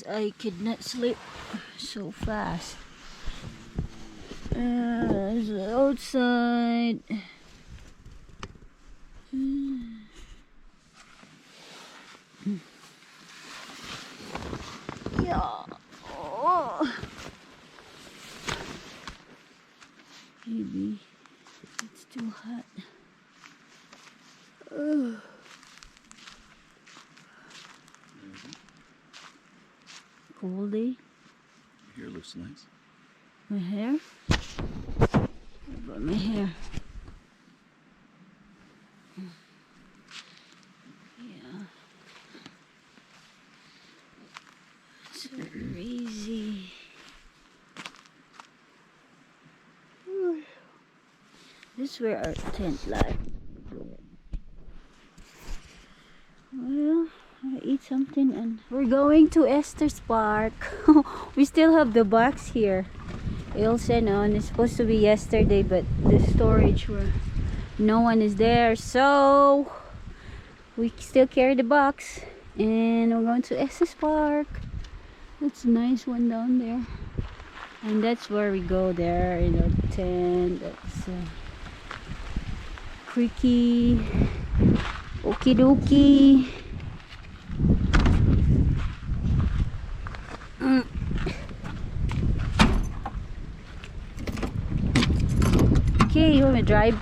because I could not sleep so fast. It's outside. Yeah. Oh. Maybe it's too hot. Cold day. Your hair looks nice. My hair? What about my hair? Yeah. So crazy. This is where our tent lies. Well, I eat something and we're going to Estes Park. We still have the box here. Il said on it's supposed to be yesterday, but the storage where no one is there, so we still carry the box and we're going to Estes Park. That's a nice one down there, and that's where we go there in our tent. That's creaky, okie dokie. Okay, you want to drive?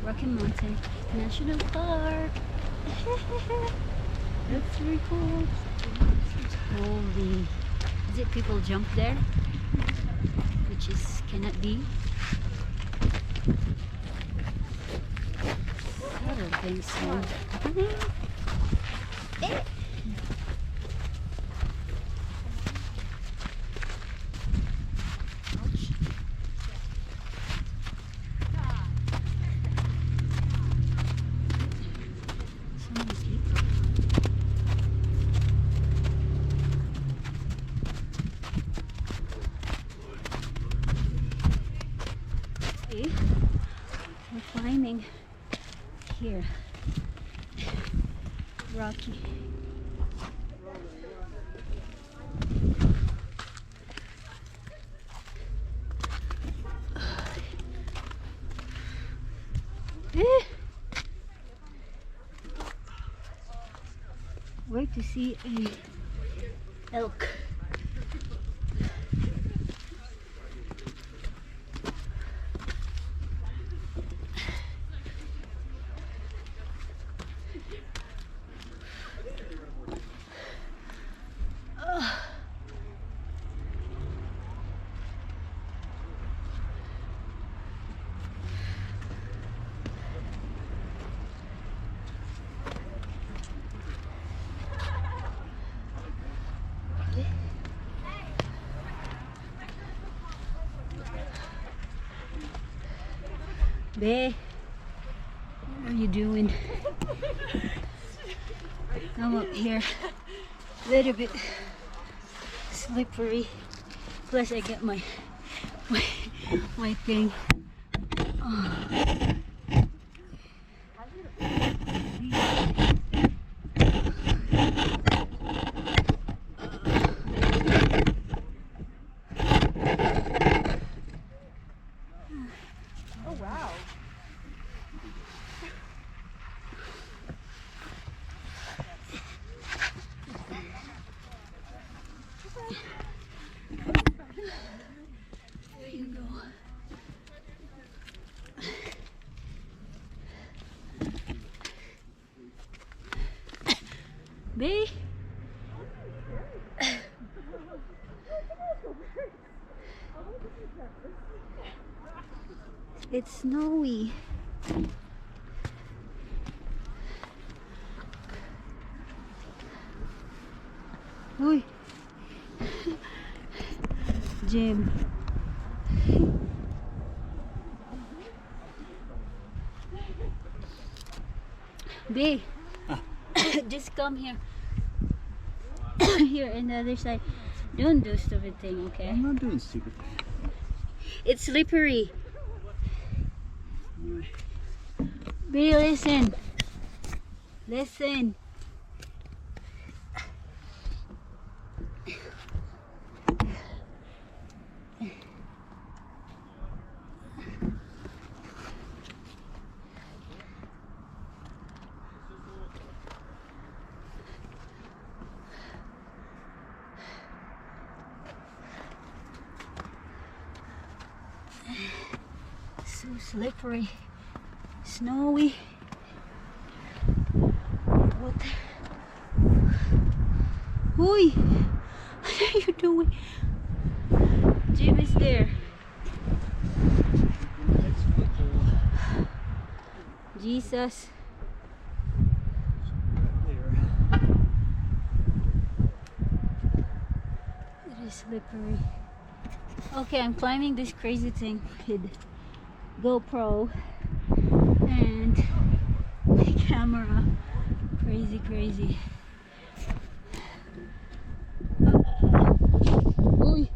Rocky Mountain National Park. That's very cool. Holy. Is it people jump there? Which is cannot be. I don't think so. Eh. Ouch. So many people. Okay. We're climbing here. Rocky. Where to see a elk? Bae, what are you doing? I'm up here, a little bit slippery. Plus, I got my thing. Oh. There you go. Bae? It's snowy. Uy. Jim. Bae, just come here. Here on the other side. Don't do stupid thing, okay? I'm not doing stupid things. It's slippery. Bae, listen. Listen. So slippery, snowy. What? Oi! What are you doing? Jim is there. Jesus. It is slippery. Okay, I'm climbing this crazy thing with GoPro and my camera. Crazy. Ooh.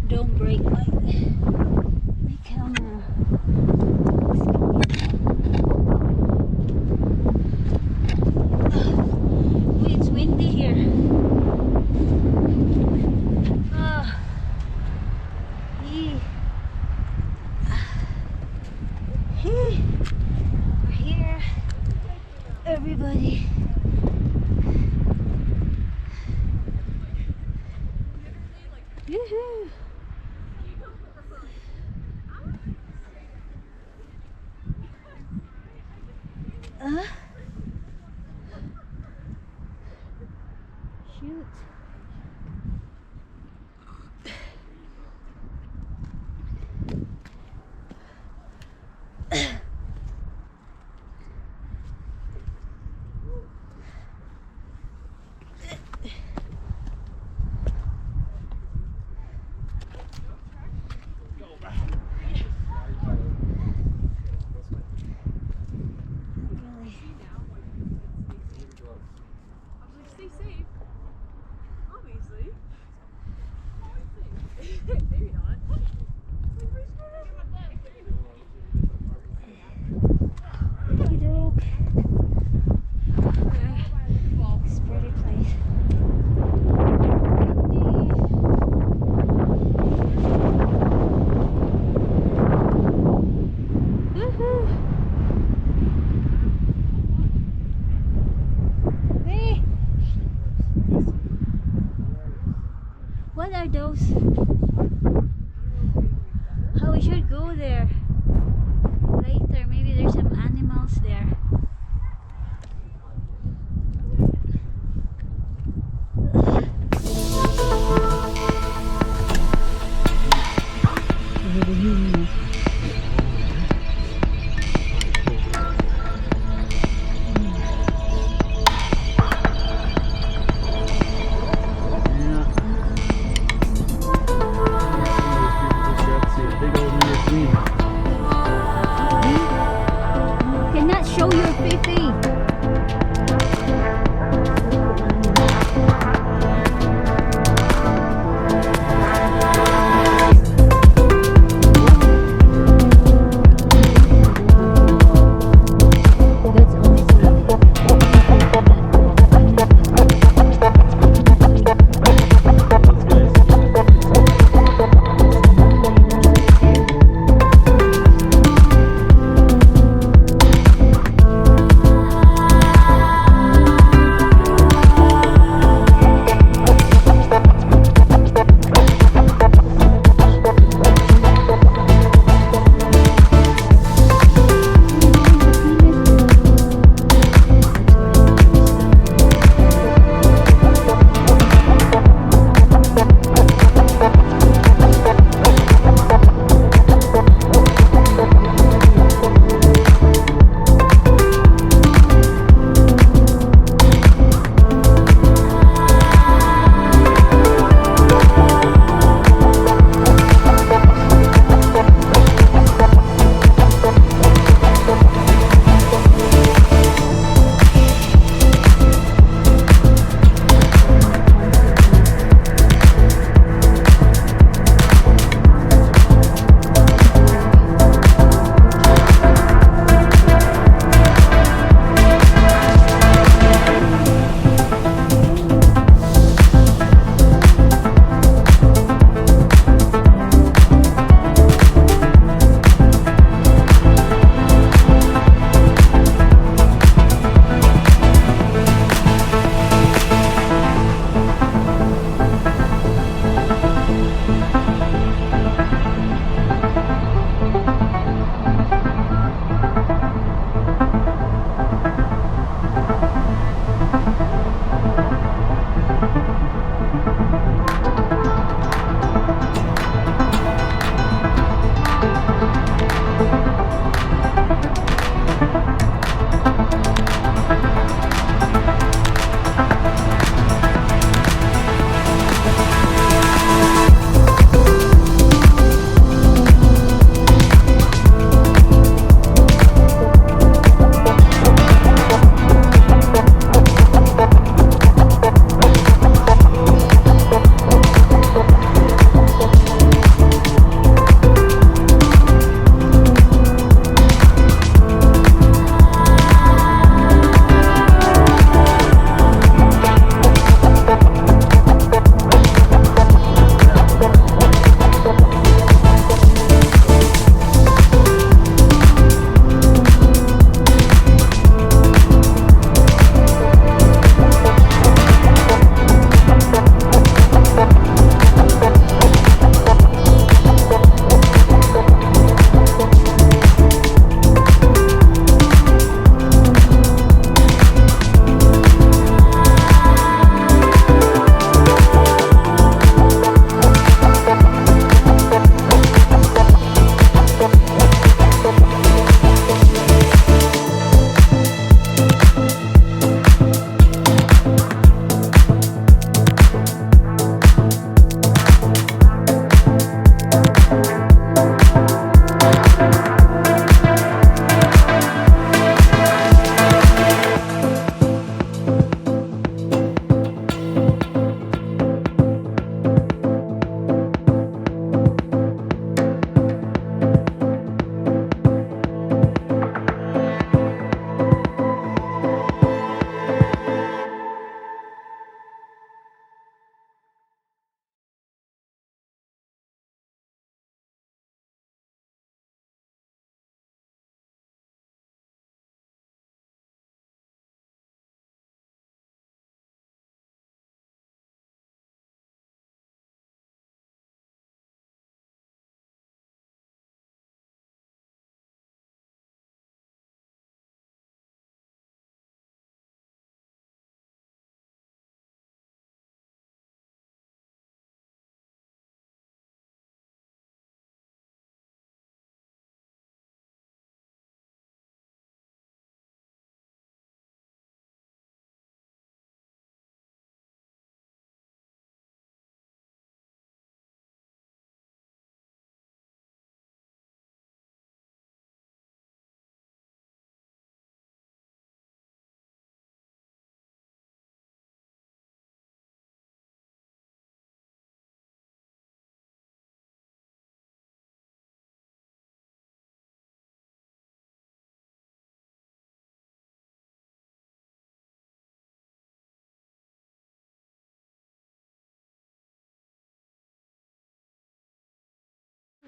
Don't break my camera. Ooh, it's windy here. We're here, everybody. Yoo-hoo. Shoot. Really.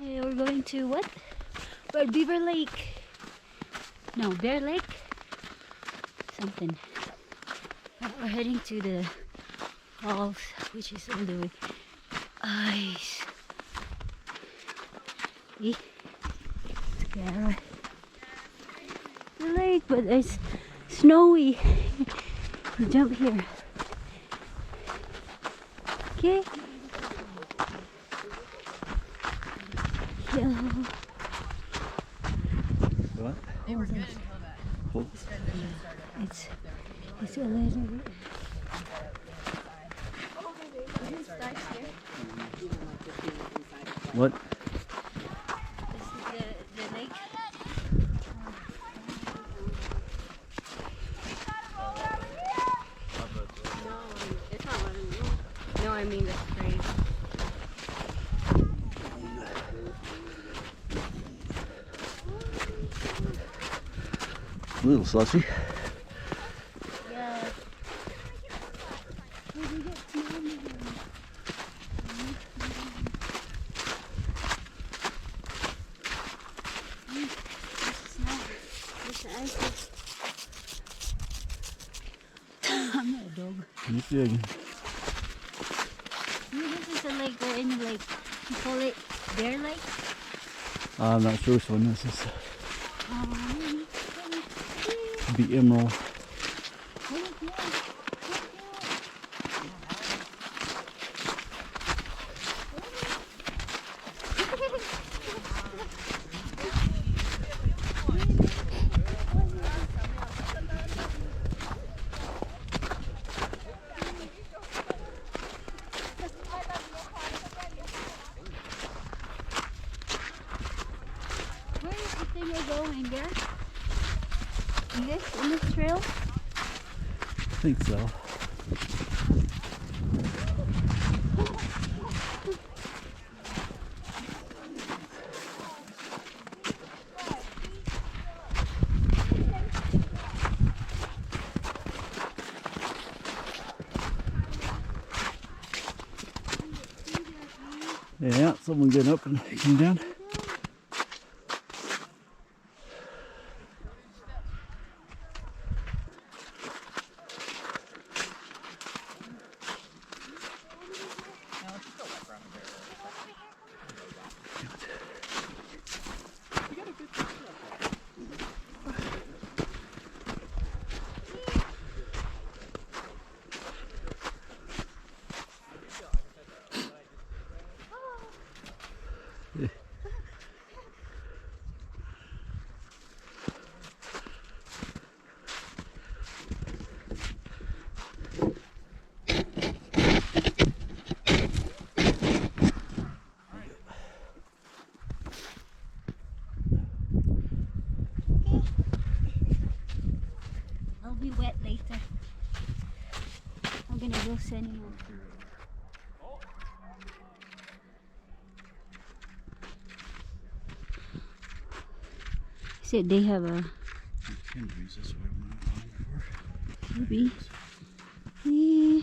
Hey, we're going to what? Where? Beaver Lake. No, Bear Lake. Something. We're heading to the falls, which is all the way. Ice. See? Scary. The lake, but it's snowy. We jump here. Okay. Yeah. What? They were good until that. Oh. It's a little. What? This is the lake. It's not letting me. No, I mean the stream. A little slushy. Yeah. I'm not a dog. Keep digging. This is a lake or any lake. You call it Bear Lake? I'm not sure which one this is. Um, The Emerald. Where is the thing we're going, there? In this trail? I think so. Yeah, someone getting up and came down. I'll be wet later. I'm gonna go send you. Said they have a Henry's, that's what I went on before. maybe. Yeah. Hey.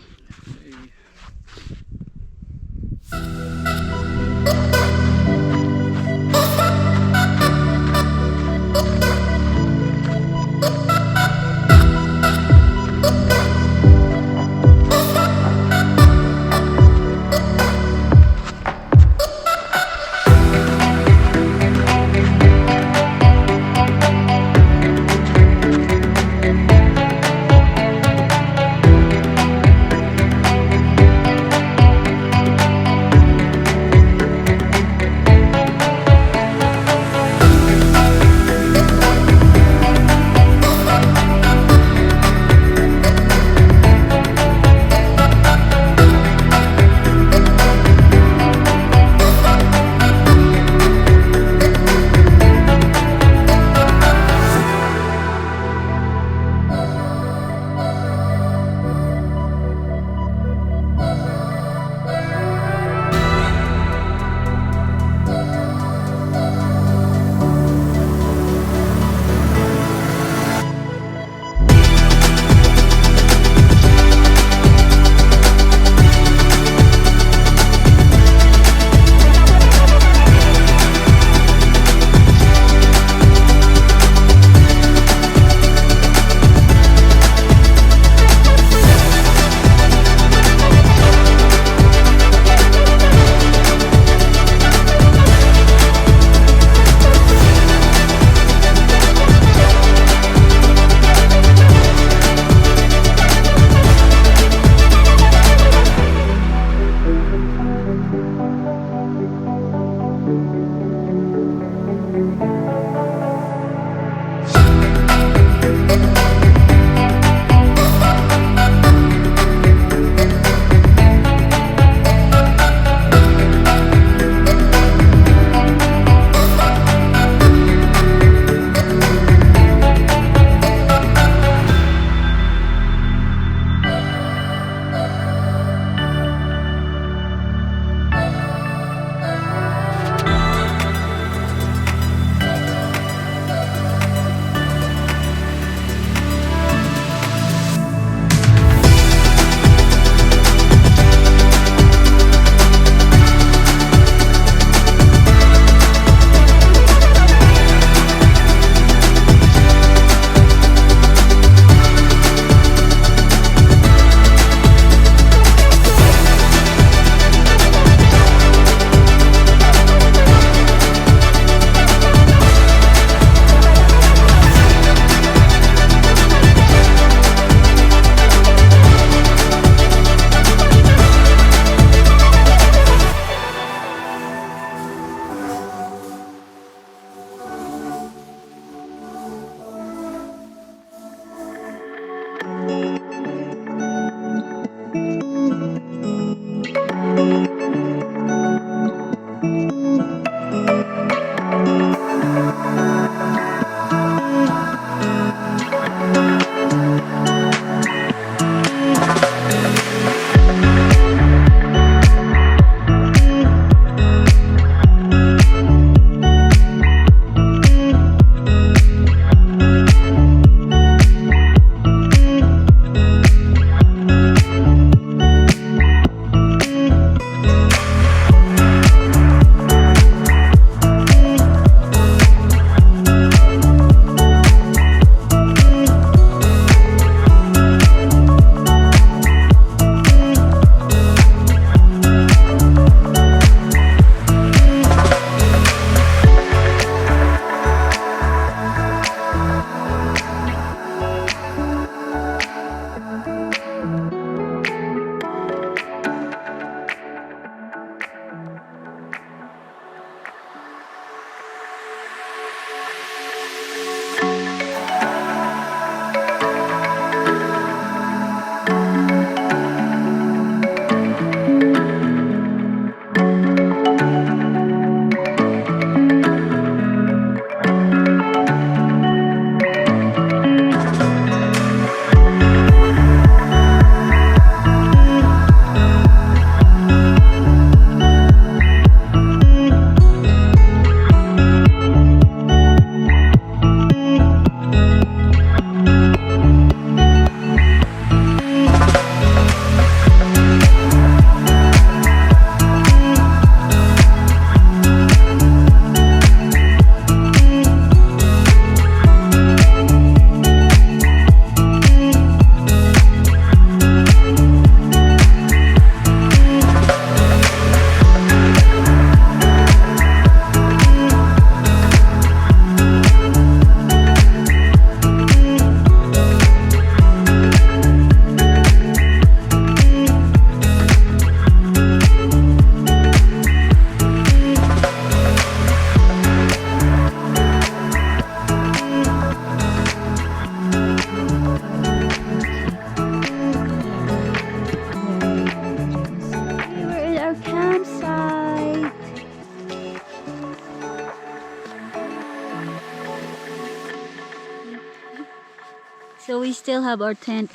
So we still have our tent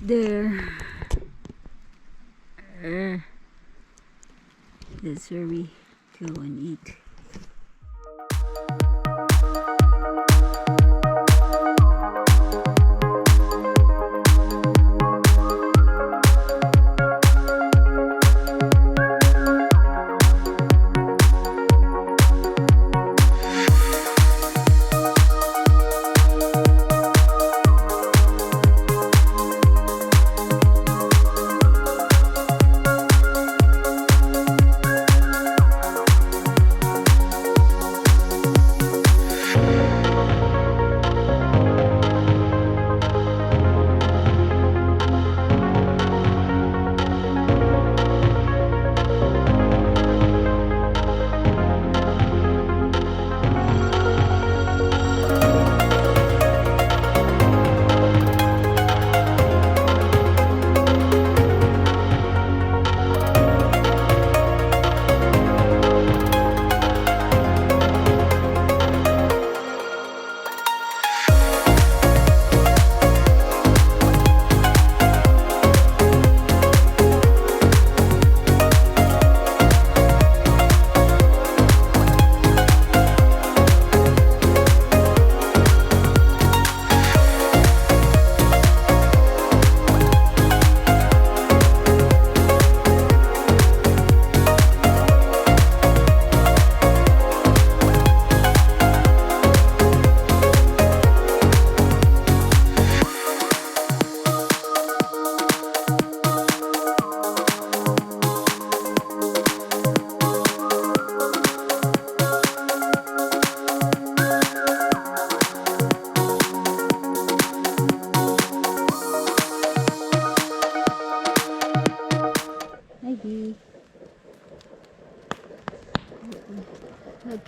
there. That's where we go and eat.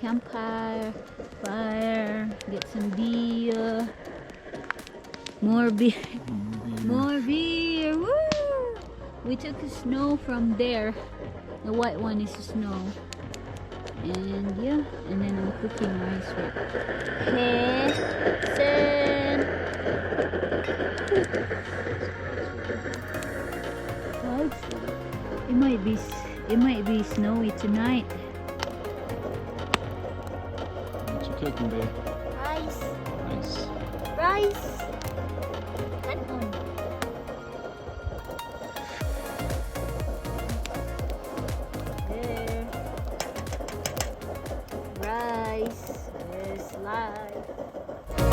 campfire, fire, get some beer, more beer, more beer. Woo! We took the snow from there. The white one is snow. And yeah, and then I'm cooking rice with Estes. Clouds. It might be snowy tonight. What you cooking, babe? Rice. Nice. Rice. Kanon. There. Rice is life.